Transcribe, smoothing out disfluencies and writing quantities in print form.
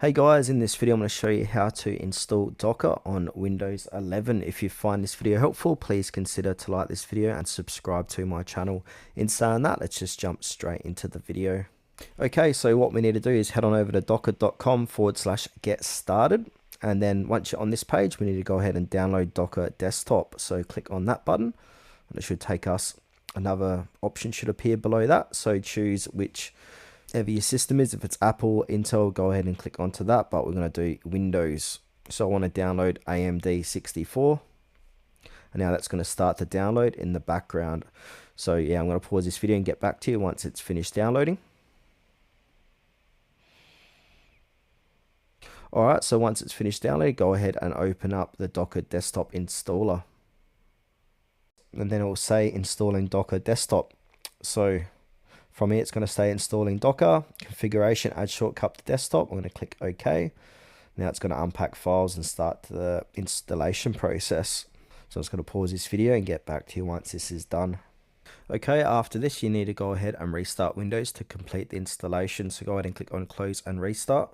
Hey guys, in this video I'm going to show you how to install Docker on Windows 11. If you find this video helpful, please consider to like this video and subscribe to my channel. In saying that, let's just jump straight into the video. Okay, so what we need to do is head on over to docker.com/get started. And then once you're on this page, we need to go ahead and download Docker Desktop. So click on that button and it should take us, another option should appear below that. So choose whichever your system is. If it's Apple, Intel, go ahead and click onto that, but we're going to do Windows. So I want to download AMD 64, and now that's going to start to download in the background. So yeah, I'm going to pause this video and get back to you once it's finished downloading. Alright, so once it's finished downloading, go ahead and open up the Docker Desktop installer. And then it will say installing Docker Desktop. So from here, it's going to say installing Docker, configuration, add shortcut to desktop. I'm going to click OK. Now it's going to unpack files and start the installation process. So I'm just going to pause this video and get back to you once this is done. Okay, after this, you need to go ahead and restart Windows to complete the installation. So go ahead and click on close and restart.